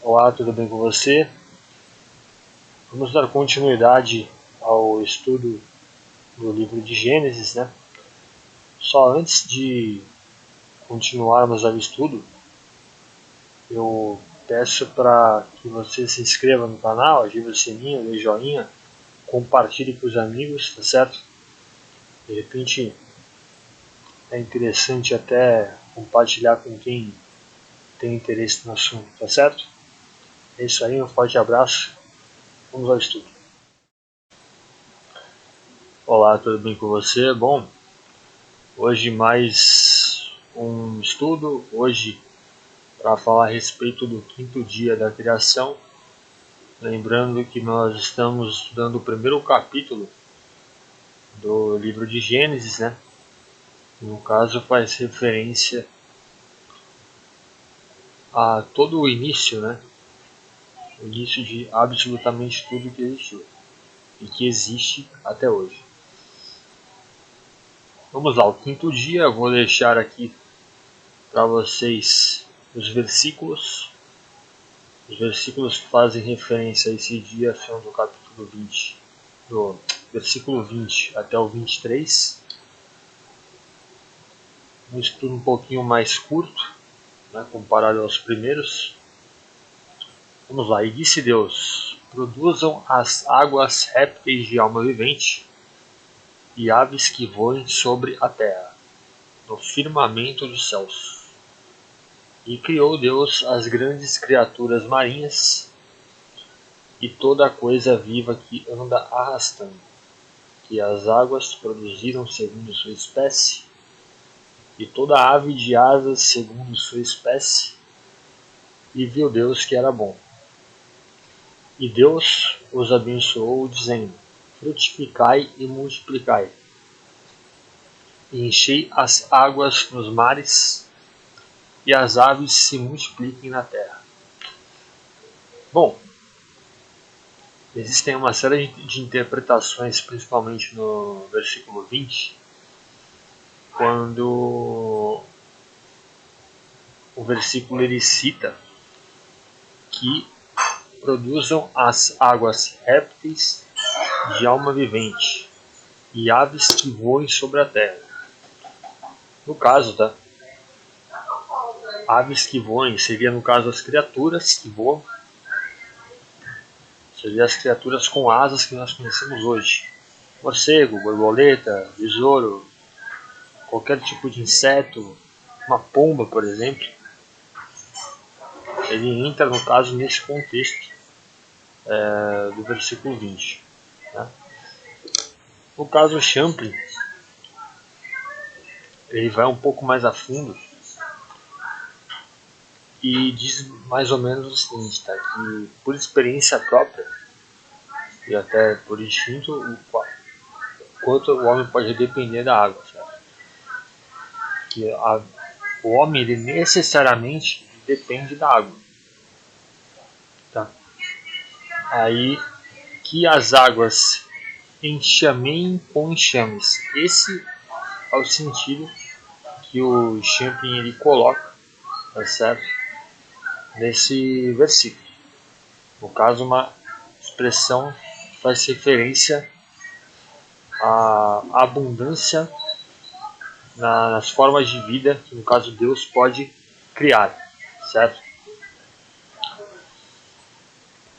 Olá, tudo bem com você? Vamos dar continuidade ao estudo do livro de Gênesis, né? Só antes de continuarmos ao estudo, eu peço para que você se inscreva no canal, ative o sininho, dê joinha, compartilhe com os amigos, tá certo? De repente é interessante até compartilhar com quem tem interesse no assunto, tá certo? É isso aí, um forte abraço, vamos ao estudo. Olá, tudo bem com você? Bom, hoje mais um estudo, hoje para falar a respeito do quinto dia da criação. Lembrando que nós estamos estudando o primeiro capítulo do livro de Gênesis, né? No caso faz referência a todo o início, né? O início de absolutamente tudo que existiu e que existe até hoje. Vamos lá, o quinto dia, eu vou deixar aqui para vocês os versículos. Os versículos que fazem referência a esse dia são do capítulo 20, do versículo 20 até o 23. Um estudo um pouquinho mais curto, né, comparado aos primeiros. Vamos lá, e disse Deus: produzam as águas répteis de alma vivente e aves que voem sobre a terra, no firmamento dos céus. E criou Deus as grandes criaturas marinhas e toda a coisa viva que anda arrastando, que as águas produziram segundo sua espécie, e toda ave de asas segundo sua espécie, e viu Deus que era bom. E Deus os abençoou, dizendo: frutificai e multiplicai, e enchei as águas nos mares, e as aves se multipliquem na terra. Bom, existem uma série de interpretações, principalmente no versículo 20, quando o versículo ele cita que produzam as águas répteis de alma vivente e aves que voem sobre a terra. No caso, tá? Aves que voem seria, no caso, as criaturas que voam. Seria as criaturas com asas que nós conhecemos hoje. Morcego, borboleta, besouro, qualquer tipo de inseto, uma pomba, por exemplo. Ele entra, no caso, nesse contexto do versículo 20. Tá? No caso, o Champlin, ele vai um pouco mais a fundo e diz mais ou menos o seguinte, tá? Que por experiência própria e até por instinto, o quanto o homem pode depender da água, certo? Que o homem ele necessariamente depende da água, tá? Aí que as águas enxameiem com enxames. Esse é o sentido que o Champlin ele coloca, tá certo? Nesse versículo. No caso, uma expressão que faz referência à abundância nas formas de vida que, no caso, Deus pode criar, certo?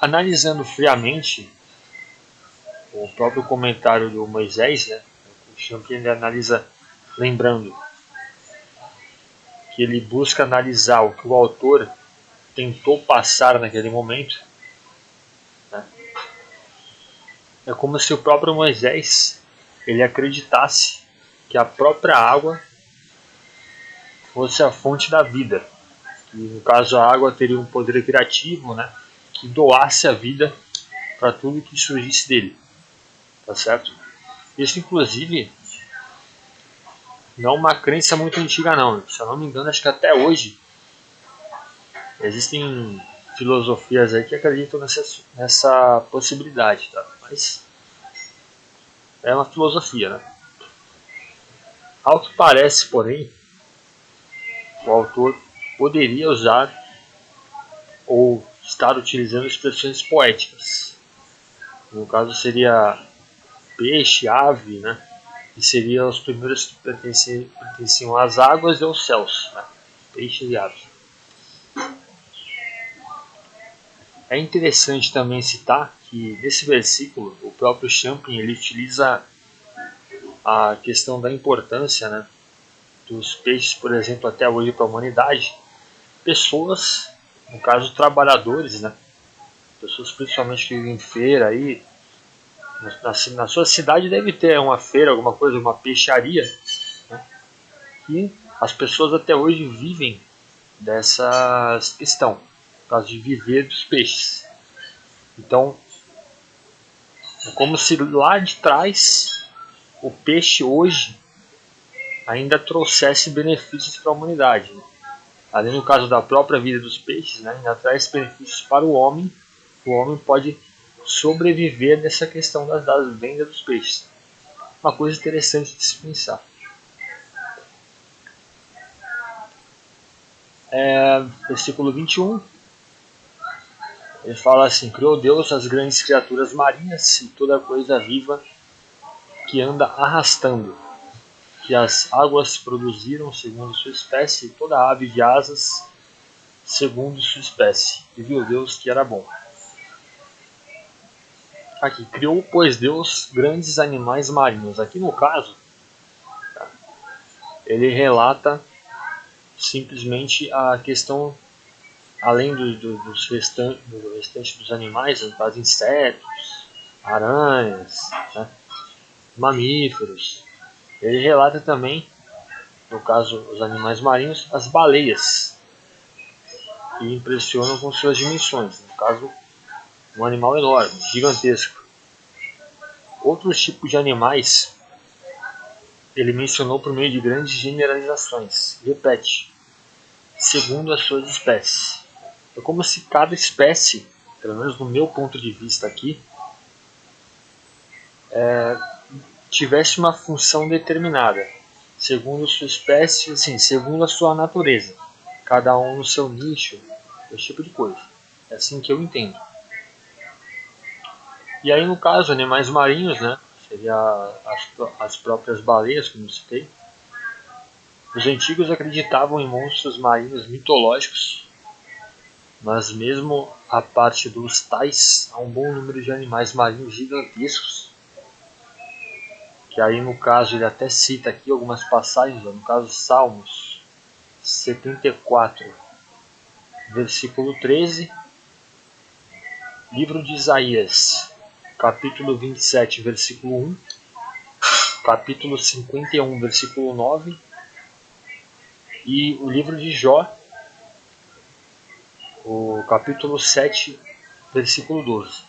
Analisando friamente o próprio comentário do Moisés, né, o Champion ele analisa, lembrando que ele busca analisar o que o autor tentou passar naquele momento, né? É como se o próprio Moisés ele acreditasse que a própria água fosse a fonte da vida. Que, no caso, a água teria um poder criativo, né, que doasse a vida para tudo que surgisse dele. Tá certo? Isso, inclusive, não é uma crença muito antiga, não. Se eu não me engano, acho que até hoje existem filosofias aí que acreditam nessa possibilidade, tá? Mas é uma filosofia, né? Ao que parece, porém, o autor poderia usar, ou estar utilizando expressões poéticas. No caso seria peixe, ave, né? Que seriam os primeiros que pertenciam às águas e aos céus, né? Peixes e aves. É interessante também citar que nesse versículo o próprio Champlin ele utiliza a questão da importância, né, dos peixes, por exemplo, até hoje para a humanidade. Pessoas, no caso trabalhadores, né, pessoas principalmente que vivem em feira aí, na sua cidade deve ter uma feira, alguma coisa, uma peixaria, né, e as pessoas até hoje vivem dessa questão, por causa de viver dos peixes. Então, é como se lá de trás o peixe hoje ainda trouxesse benefícios para a humanidade. Além no caso da própria vida dos peixes, né, ainda traz benefícios para o homem. O homem pode sobreviver nessa questão das vendas dos peixes. Uma coisa interessante de se pensar. Versículo 21, ele fala assim: criou Deus as grandes criaturas marinhas e toda coisa viva que anda arrastando, que as águas produziram segundo sua espécie, e toda ave de asas segundo sua espécie. E viu Deus que era bom. Aqui, criou, pois, Deus grandes animais marinhos. Aqui no caso, ele relata simplesmente a questão, além do restante dos animais, no caso insetos, aranhas, né, mamíferos. Ele relata também, no caso os animais marinhos, as baleias, que impressionam com suas dimensões. No caso, um animal enorme, gigantesco. Outros tipos de animais ele mencionou por meio de grandes generalizações. Repete, segundo as suas espécies. É como se cada espécie, pelo menos no meu ponto de vista aqui, tivesse uma função determinada, segundo a sua espécie, assim, segundo a sua natureza. Cada um no seu nicho, esse tipo de coisa. É assim que eu entendo. E aí, no caso, animais marinhos, né? Seria as próprias baleias, como eu citei. Os antigos acreditavam em monstros marinhos mitológicos, mas mesmo a parte dos tais, há um bom número de animais marinhos gigantescos, que aí no caso ele até cita aqui algumas passagens, no caso Salmos 74, versículo 13, livro de Isaías, capítulo 27, versículo 1, capítulo 51, versículo 9, e o livro de Jó, o capítulo 7, versículo 12.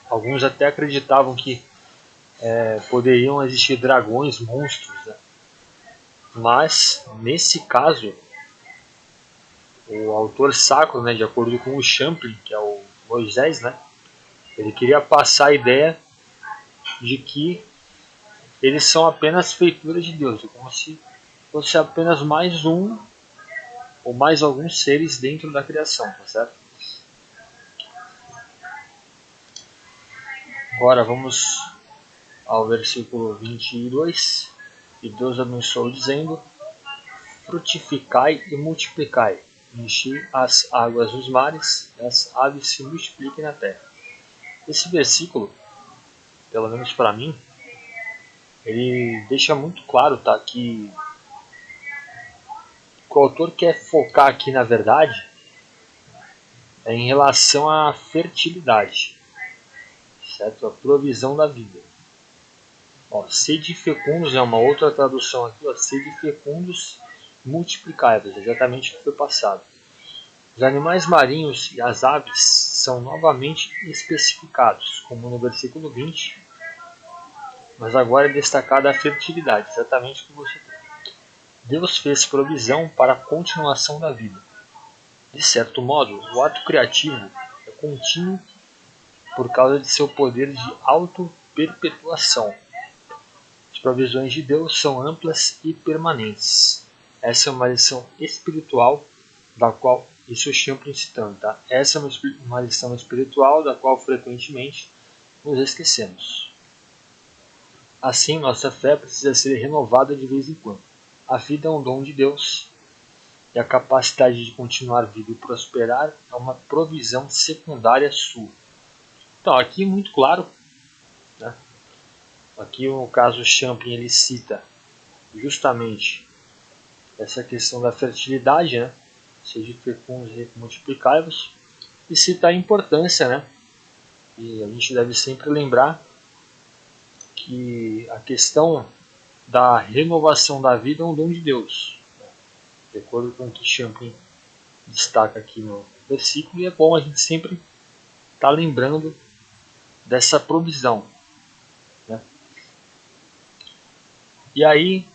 Alguns até acreditavam que poderiam existir dragões, monstros, né? Mas, nesse caso, o autor sacro, né, de acordo com o Champlin, que é o Moisés, né, ele queria passar a ideia de que eles são apenas feituras de Deus, é como se fosse apenas mais um ou mais alguns seres dentro da criação, tá certo? Agora vamos ao versículo 22, e Deus abençoou dizendo: frutificai e multiplicai, enchi as águas dos mares, e as aves se multipliquem na terra. Esse versículo, pelo menos para mim, ele deixa muito claro, tá, que o autor quer focar aqui, na verdade, é em relação à fertilidade, certo? A provisão da vida. Ó, sede fecundos é uma outra tradução aqui, ó, sede fecundos multiplicáveis, exatamente o que foi passado. Os animais marinhos e as aves são novamente especificados, como no versículo 20, mas agora é destacada a fertilidade, exatamente o que você tem. Deus fez provisão para a continuação da vida. De certo modo, o ato criativo é contínuo por causa de seu poder de auto-perpetuação. As provisões de Deus são amplas e permanentes. Essa é uma lição espiritual da qual isso é o Champlin citando, tá? Essa é uma lição espiritual da qual frequentemente nos esquecemos. Assim, nossa fé precisa ser renovada de vez em quando. A vida é um dom de Deus e a capacidade de continuar vivo e prosperar é uma provisão secundária sua. Então, aqui é muito claro, né? Aqui no caso Champlin ele cita justamente essa questão da fertilidade, né? Seja fecundos e multiplicai-vos, e cita a importância, né? E a gente deve sempre lembrar que a questão da renovação da vida é um dom de Deus, né? De acordo com o que Champlin destaca aqui no versículo, e é bom a gente sempre estar lembrando dessa provisão, né? E aí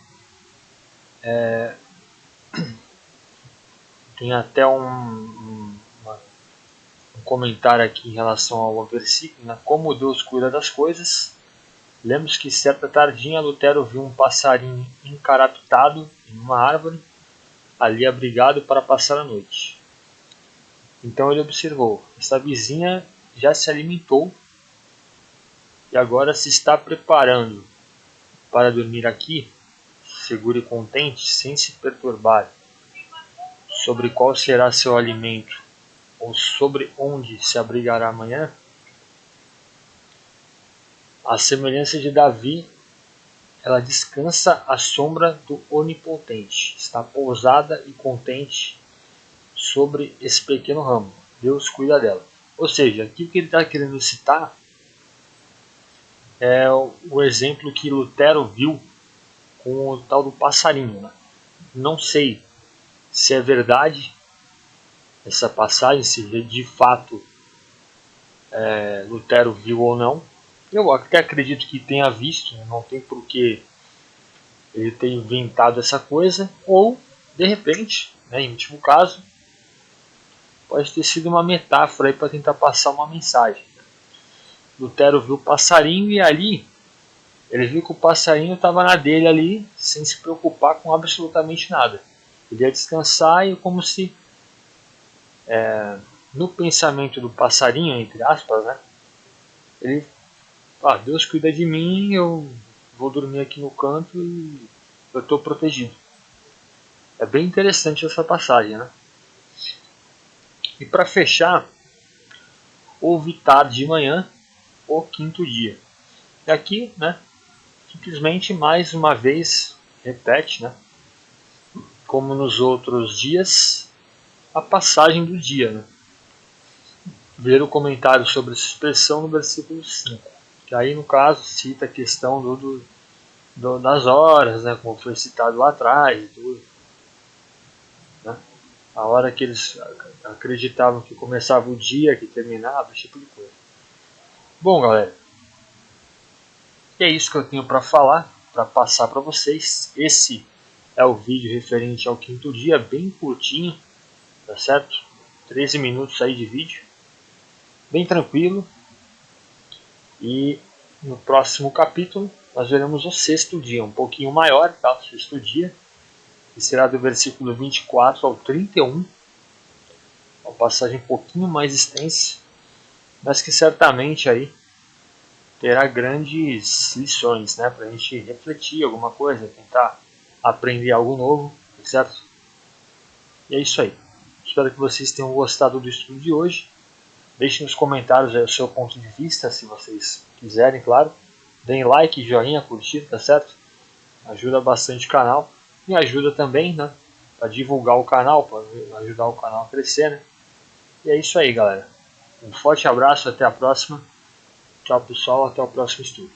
tem até um comentário aqui em relação ao versículo, né? Como Deus cuida das coisas. Lemos que certa tardinha Lutero viu um passarinho encarapitado em uma árvore, ali abrigado para passar a noite. Então ele observou: esta vizinha já se alimentou e agora se está preparando para dormir aqui, seguro e contente, sem se perturbar sobre qual será seu alimento ou sobre onde se abrigará amanhã. A semelhança de Davi, ela descansa à sombra do Onipotente, está pousada e contente sobre esse pequeno ramo. Deus cuida dela. Ou seja, aqui o que ele está querendo citar é o exemplo que Lutero viu com o tal do passarinho, né? Não sei se é verdade essa passagem, se de fato Lutero viu ou não. Eu até acredito que tenha visto, né? Não tem por que ele ter inventado essa coisa, ou de repente, né, em último caso, pode ter sido uma metáfora para tentar passar uma mensagem. Lutero viu o passarinho e ali ele viu que o passarinho estava na dele ali, sem se preocupar com absolutamente nada. Ele ia descansar e como se no pensamento do passarinho, entre aspas, né, ele, Deus cuida de mim, eu vou dormir aqui no canto e eu estou protegido. É bem interessante essa passagem, né? E para fechar, houve tarde de manhã, o quinto dia. E aqui, né, simplesmente mais uma vez repete, né, como nos outros dias, a passagem do dia, né? Ver o comentário sobre essa expressão no versículo 5, que aí no caso cita a questão das horas, né, como foi citado lá atrás e tudo, né? A hora que eles acreditavam que começava o dia, que terminava, esse tipo de coisa. Bom, galera, e é isso que eu tenho para falar, para passar para vocês. Esse é o vídeo referente ao quinto dia, bem curtinho, tá certo? 13 minutos aí de vídeo, bem tranquilo. E no próximo capítulo nós veremos o sexto dia, um pouquinho maior, tá? O sexto dia, que será do versículo 24 ao 31, uma passagem um pouquinho mais extensa, mas que certamente aí terá grandes lições, né, para a gente refletir alguma coisa, tentar aprender algo novo, certo? E é isso aí. Espero que vocês tenham gostado do estudo de hoje. Deixem nos comentários aí o seu ponto de vista, se vocês quiserem, claro. Deem like, joinha, curtir, tá certo? Ajuda bastante o canal. Me ajuda também, né, para divulgar o canal, para ajudar o canal a crescer, né? E é isso aí, galera. Um forte abraço, até a próxima. Tchau, pessoal, até o próximo estudo.